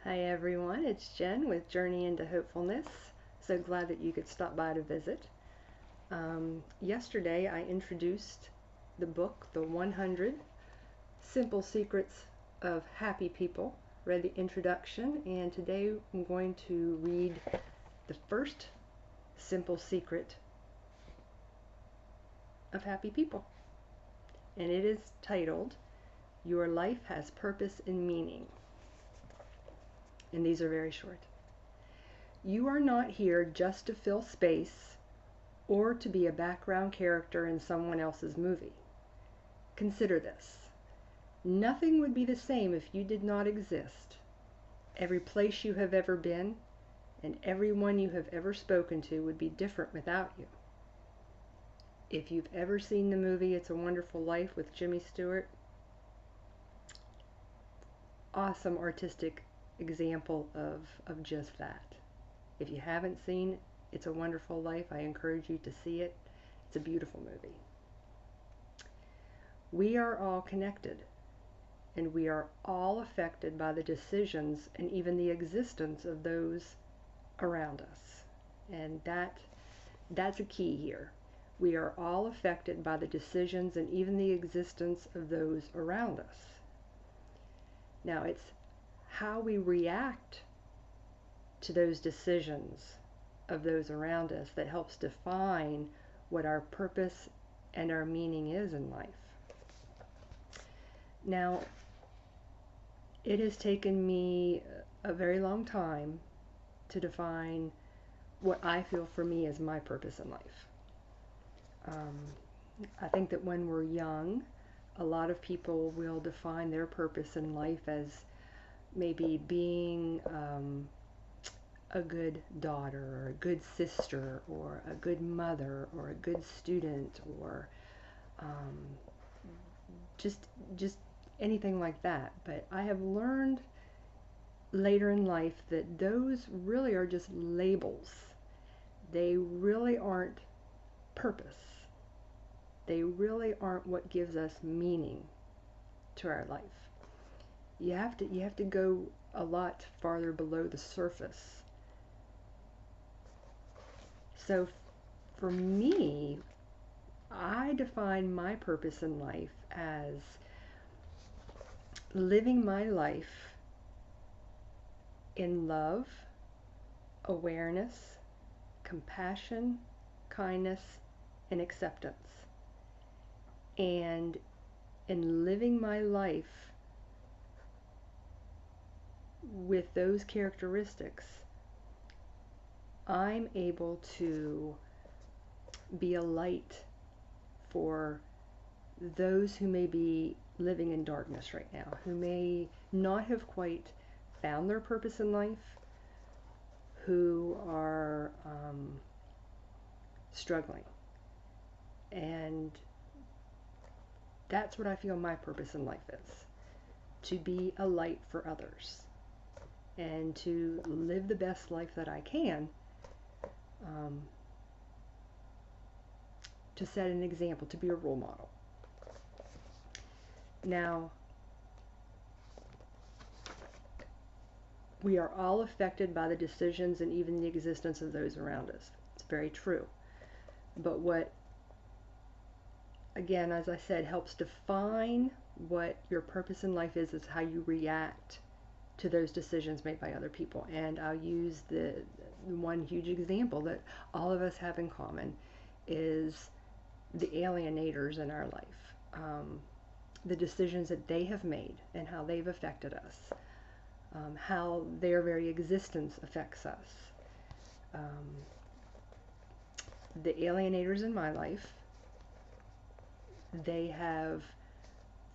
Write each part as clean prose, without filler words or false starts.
Hi everyone, it's Jen with Journey into Hopefulness. So glad that you could stop by to visit. Yesterday I introduced the book, The 100 Simple Secrets of Happy People. Read the introduction, and today I'm going to read the first simple secret of happy people. And it is titled, Your Life Has Purpose and Meaning. And these are very short. You are not here just to fill space or to be a background character in someone else's movie. Consider this. Nothing would be the same if you did not exist. Every place you have ever been and everyone you have ever spoken to would be different without you. If you've ever seen the movie It's a Wonderful Life with Jimmy Stewart, awesome artistic example of just that. If you haven't seen It's a Wonderful Life, I encourage you to see it. It's a beautiful movie. We are all connected, and we are all affected by the decisions and even the existence of those around us. And that's a key here. We are all affected by the decisions and even the existence of those around us. Now, it's how we react to those decisions of those around us that helps define what our purpose and our meaning is in life. Now, it has taken me a very long time to define what I feel for me as my purpose in life. I think that when we're young, a lot of people will define their purpose in life as maybe being a good daughter or a good sister or a good mother or a good student or just anything like that. But I have learned later in life that those really are just labels. They really aren't purpose. They really aren't what gives us meaning to our life. You have to go a lot farther below the surface. So for me, I define my purpose in life as living my life in love, awareness, compassion, kindness, and acceptance. And in living my life with those characteristics, I'm able to be a light for those who may be living in darkness right now, who may not have quite found their purpose in life, who are struggling. And that's what I feel my purpose in life is, to be a light for others and to live the best life that I can, to set an example, to be a role model. Now, we are all affected by the decisions and even the existence of those around us. It's very true. But what, again, as I said, helps define what your purpose in life is how you react to those decisions made by other people. And I'll use the one huge example that all of us have in common is the alienators in our life. The decisions that they have made and how they've affected us. How their very existence affects us. The alienators in my life, they have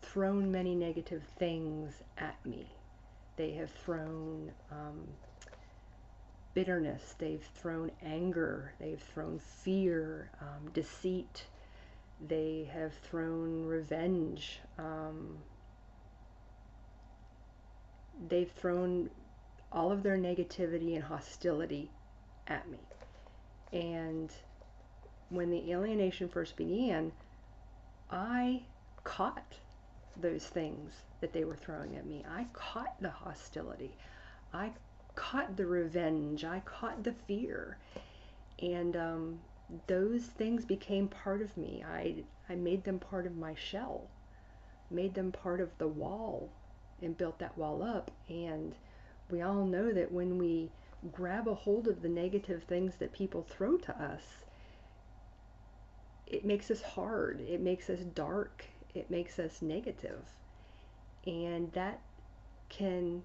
thrown many negative things at me. They have thrown bitterness, they've thrown anger, they've thrown fear, deceit, they have thrown revenge, they've thrown all of their negativity and hostility at me. And when the alienation first began, I caught those things that they were throwing at me. I caught the hostility. I caught the revenge, I caught the fear, and those things became part of me. I made them part of my shell, made them part of the wall, and built that wall up. And we all know that when we grab a hold of the negative things that people throw to us, it makes us hard, it makes us dark, it makes us negative. And that can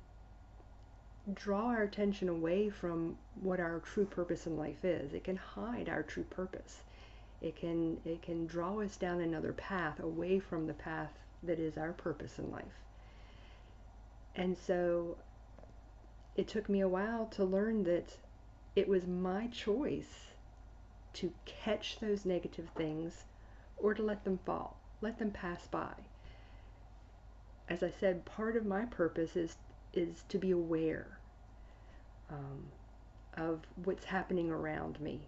draw our attention away from what our true purpose in life is. It can hide our true purpose. It can draw us down another path away from the path that is our purpose in life. And so it took me a while to learn that it was my choice to catch those negative things or to let them fall, let them pass by. As I said, part of my purpose is to be aware of what's happening around me.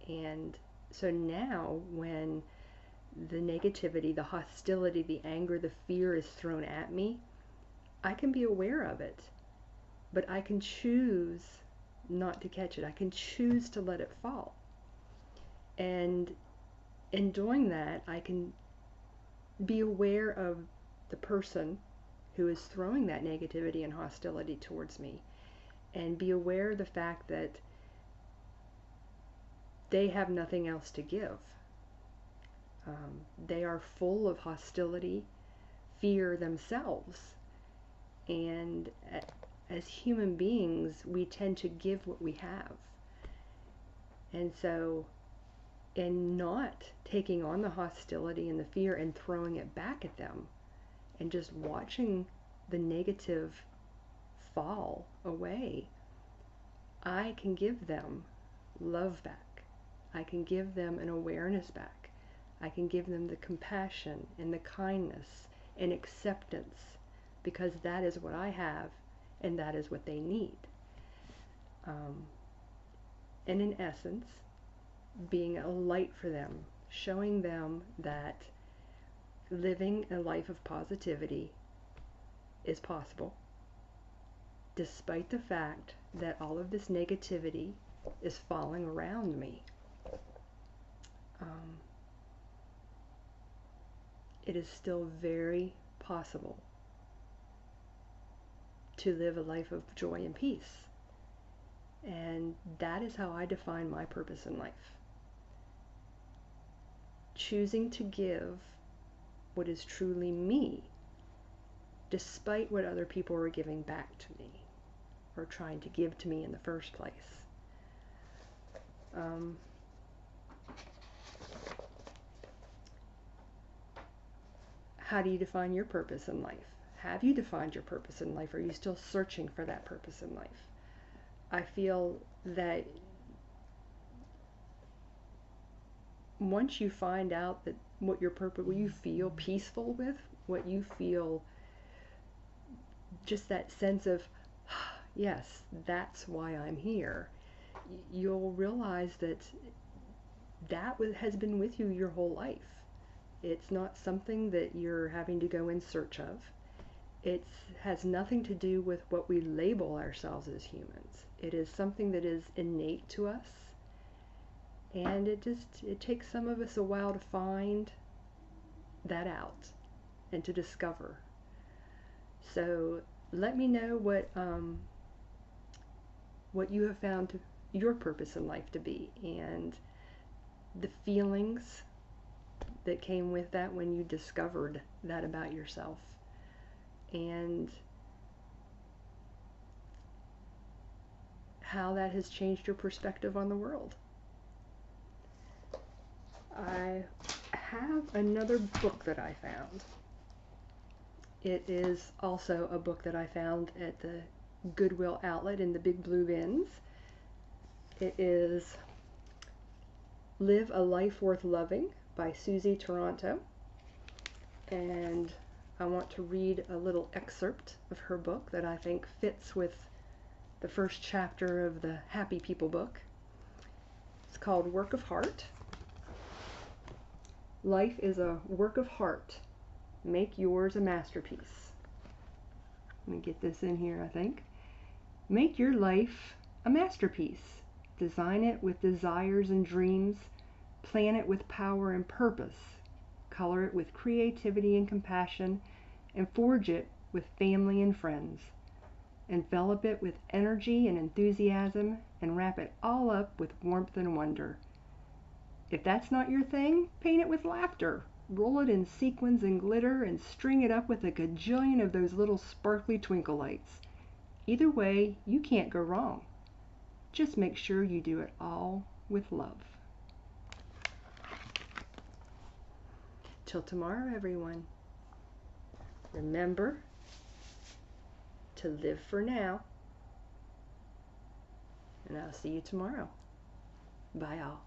And so now when the negativity, the hostility, the anger, the fear is thrown at me, I can be aware of it, but I can choose not to catch it. I can choose to let it fall. And in doing that, I can be aware of the person who is throwing that negativity and hostility towards me, and be aware of the fact that they have nothing else to give. They are full of hostility, fear themselves, and as human beings, we tend to give what we have. And so, in not taking on the hostility and the fear and throwing it back at them, and just watching the negative fall away, I can give them love back. I can give them an awareness back. I can give them the compassion and the kindness and acceptance, because that is what I have and that is what they need. And in essence, being a light for them, showing them that living a life of positivity is possible, despite the fact that all of this negativity is falling around me. It is still very possible to live a life of joy and peace. And that is how I define my purpose in life. Choosing to give what is truly me, despite what other people are giving back to me, or trying to give to me in the first place. How do you define your purpose in life? Have you defined your purpose in life? Are you still searching for that purpose in life? I feel that once you find out that what your purpose, what you feel peaceful with, what you feel, just that sense of, yes, that's why I'm here, you'll realize that that has been with you your whole life. It's not something that you're having to go in search of. It has nothing to do with what we label ourselves as humans. It is something that is innate to us, and it takes some of us a while to find that out and to discover. So let me know what you have found your purpose in life to be, and the feelings that came with that when you discovered that about yourself, and how that has changed your perspective on the world. I have another book that I found. It is also a book that I found at the Goodwill outlet in the big blue bins. It is Live a Life Worth Loving by Susie Taranto, and I want to read a little excerpt of her book that I think fits with the first chapter of the Happy People book. It's called Work of Heart. Life is a work of heart. Make yours a masterpiece. Let me get this in here, I think. Make your life a masterpiece. Design it with desires and dreams. Plan it with power and purpose. Color it with creativity and compassion, and forge it with family and friends. Envelop it with energy and enthusiasm, and wrap it all up with warmth and wonder. If that's not your thing, paint it with laughter. Roll it in sequins and glitter, and string it up with a gajillion of those little sparkly twinkle lights. Either way, you can't go wrong. Just make sure you do it all with love. Till tomorrow, everyone. Remember to live for now. And I'll see you tomorrow. Bye all.